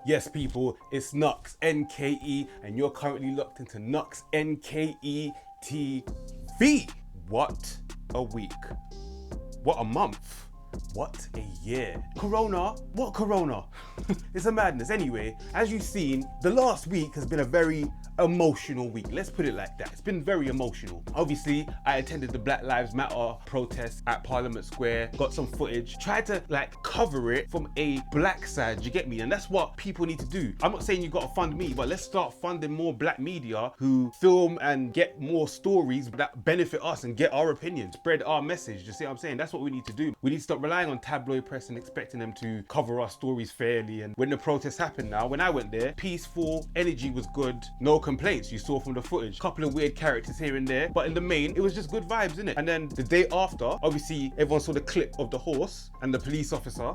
Yes, people, it's Knux, NKE, and you're currently locked into Knux, NKE TV. What a week. What a month. What a year. Corona? What Corona? It's a madness. Anyway, as you've seen, the last week has been a very emotional week. Let's put it like that. It's been very emotional. Obviously, I attended the Black Lives Matter protest at Parliament Square, got some footage, tried to cover it from a black side, you get me? And that's what people need to do. I'm not saying you gotta fund me, but let's start funding more black media who film and get more stories that benefit us and get our opinion, spread our message. You see what I'm saying? That's what we need to do. We need to stop relying on tabloid press and expecting them to cover our stories fairly. And when the protests happened now, when I went there, peaceful, energy was good, no complaints. You saw from the footage, couple of weird characters here and there, but in the main, it was just good vibes, innit? And then the day after, obviously, everyone saw the clip of the horse and the police officer.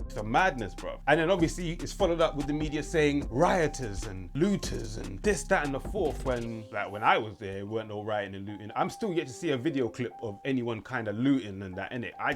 It's a madness, bro. And then obviously it's followed up with the media saying rioters and looters and this, that, and the fourth. When I was there, it weren't no rioting and looting. I'm still yet to see a video clip of anyone kind of looting and that, innit? I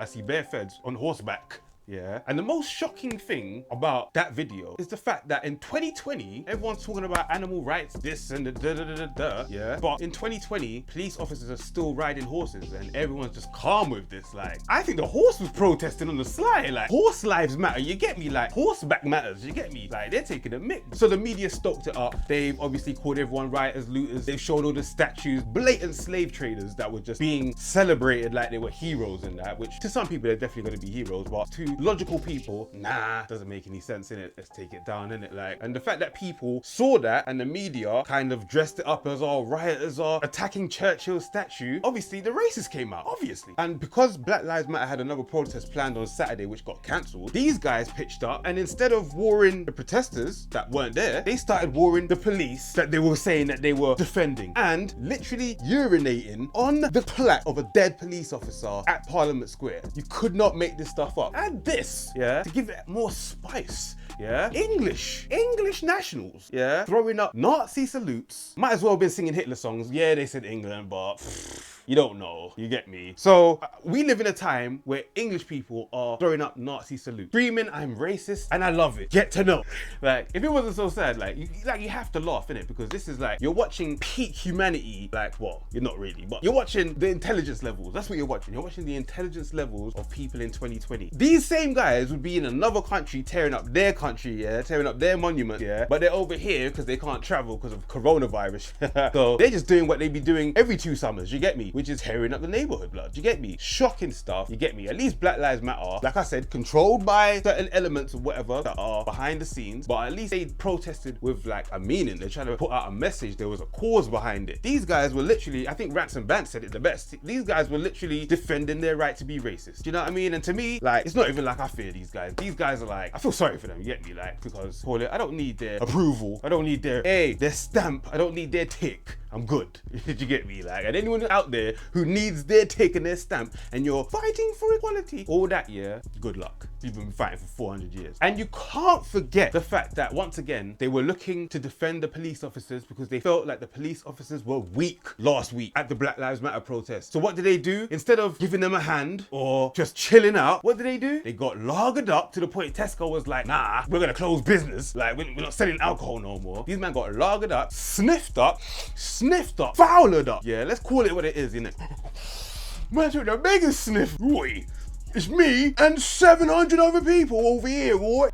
see bare feds on horseback. Yeah. And the most shocking thing about that video is the fact that in 2020, everyone's talking about animal rights, this and the yeah. But in 2020, police officers are still riding horses and everyone's just calm with this. I think the horse was protesting on the sly. Horse lives matter, you get me? Horseback matters, you get me? They're taking a mick. So the media stoked it up. They've obviously called everyone rioters, looters. They've showed all the statues, blatant slave traders that were just being celebrated like they were heroes and that, which to some people, they're definitely going to be heroes, but to logical people, nah, doesn't make any sense in it. Let's take it down, innit? And the fact that people saw that and the media kind of dressed it up as all rioters are attacking Churchill's statue, obviously the racists came out, obviously. And because Black Lives Matter had another protest planned on Saturday which got cancelled, these guys pitched up and instead of warring the protesters that weren't there, they started warring the police that they were saying that they were defending and literally urinating on the plaque of a dead police officer at Parliament Square. You could not make this stuff up. And this, yeah, to give it more spice, yeah, English nationals, yeah, throwing up Nazi salutes. Might as well have been singing Hitler songs. Yeah, they said England, but you don't know, you get me? So we live in a time where English people are throwing up Nazi salute, screaming, I'm racist, and I love it. Get to know. If it wasn't so sad, you have to laugh, innit? Because this is you're watching peak humanity, well, you're not really, but you're watching the intelligence levels. That's what you're watching. You're watching the intelligence levels of people in 2020. These same guys would be in another country tearing up their country, yeah, tearing up their monument, yeah, but they're over here because they can't travel because of coronavirus. So they're just doing what they be doing every 2 summers, you get me? Which is tearing up the neighborhood, blood, you get me? Shocking stuff, you get me? At least Black Lives Matter, like I said, controlled by certain elements or whatever that are behind the scenes, but at least they protested with a meaning. They're trying to put out a message. There was a cause behind it. These guys were literally, I think Ransom Band said it the best, these guys were literally defending their right to be racist. Do you know what I mean? And to me, it's not even I fear these guys. These guys are I feel sorry for them, you get me? Because I don't need their approval. I don't need their stamp. I don't need their tick. I'm good. Did you get me? And anyone out there who needs their tick and their stamp and you're fighting for equality, all that, yeah, good luck. You've been fighting for 400 years. And you can't forget the fact that once again, they were looking to defend the police officers because they felt like the police officers were weak last week at the Black Lives Matter protest. So what did they do? Instead of giving them a hand or just chilling out, what did they do? They got lagered up to the point Tesco was like, nah, we're gonna close business. We're not selling alcohol no more. These men got lagered up, sniffed up, foulered up. Yeah, let's call it what it is, innit? Man took the biggest sniff. Boy, it's me and 700 other people over here, boy.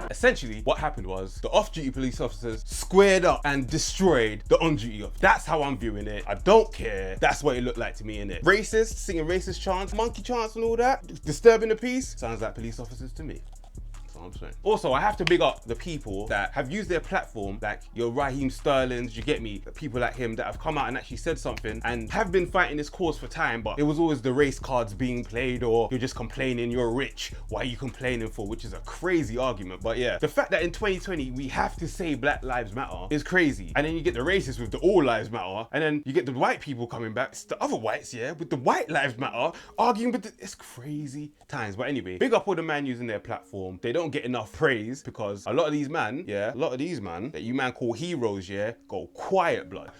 Essentially, what happened was the off-duty police officers squared up and destroyed the on-duty officers. That's how I'm viewing it. I don't care. That's what it looked like to me, innit? Racist, singing racist chants, monkey chants and all that, disturbing the peace. Sounds like police officers to me. what I'm saying. Also, I have to big up the people that have used their platform, like your Raheem Sterlings, you get me? People like him that have come out and actually said something and have been fighting this cause for time, but it was always the race cards being played, or you're just complaining you're rich, why are you complaining for? Which is a crazy argument. But yeah, the fact that in 2020 we have to say Black Lives Matter is crazy. And then you get the racists with the All Lives Matter, and then you get the white people coming back, it's the other whites, yeah, with the White Lives Matter, arguing with it's crazy times. But anyway, big up all the man using their platform. They don't get enough praise because a lot of these man, yeah, a lot of these man that you man call heroes, yeah, go quiet, blood.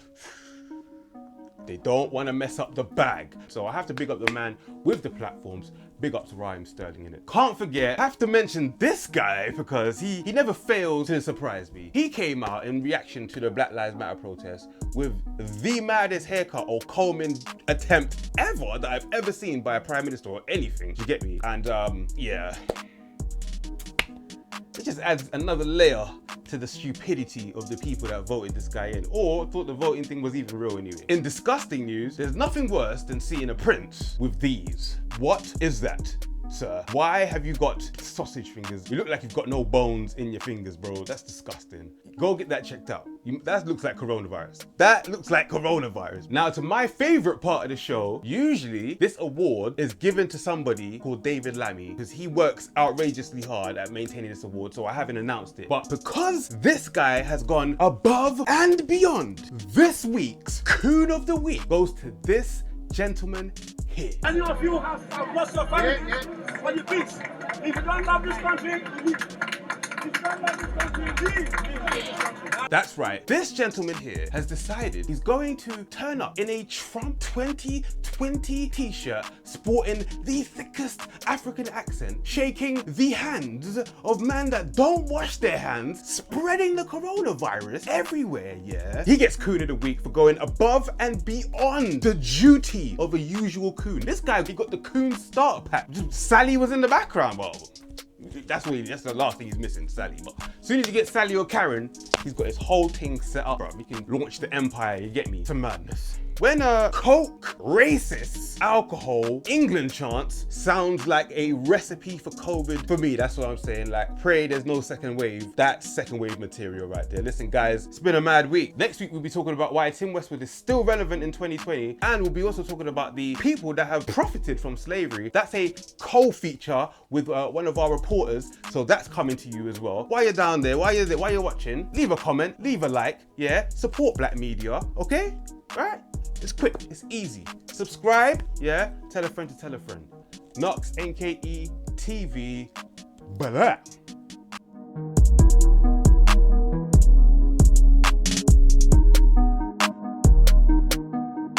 They don't want to mess up the bag. So I have to big up the man with the platforms. Big up to Raheem Sterling in it. Can't forget, I have to mention this guy because he never fails to surprise me. He came out in reaction to the Black Lives Matter protest with the maddest haircut or combing attempt ever that I've ever seen by a prime minister or anything. You get me? And yeah. It just adds another layer to the stupidity of the people that voted this guy in, or thought the voting thing was even real anyway. In disgusting news, there's nothing worse than seeing a prince with these. What is that, sir? Why have you got sausage fingers? You look like you've got no bones in your fingers, bro. That's disgusting. Go get that checked out. That looks like coronavirus. That looks like coronavirus. Now to my favorite part of the show, usually this award is given to somebody called David Lammy because he works outrageously hard at maintaining this award, so I haven't announced it. But because this guy has gone above and beyond, this week's Coon of the Week goes to this gentleman here. Any of you have lost your family on your beach. If you don't love this country, leave. If you don't love this country, leave. That's right. This gentleman here has decided he's going to turn up in a Trump 2020 t-shirt, sporting the thickest African accent, shaking the hands of men that don't wash their hands, spreading the coronavirus everywhere, yeah? He gets Coon of the Week for going above and beyond the duty of a usual coon. This guy, he got the coon starter pack. Sally was in the background, well, that's the last thing he's missing, Sally. But as soon as you get Sally or Karen, he's got his whole thing set up, bro. He can launch the empire, you get me? To madness. When a Coke, racist, alcohol, England chants sounds like a recipe for COVID, for me, that's what I'm saying. Like, pray there's no second wave. That's second wave material right there. Listen, guys, it's been a mad week. Next week, we'll be talking about why Tim Westwood is still relevant in 2020. And we'll be also talking about the people that have profited from slavery. That's a co-feature with one of our reporters. So that's coming to you as well. While you're down there, while you're watching, leave a comment, leave a like, yeah? Support black media, okay? Right? It's quick, it's easy. Subscribe, yeah? Tell a friend to tell a friend. Knux, NKE, TV, blah.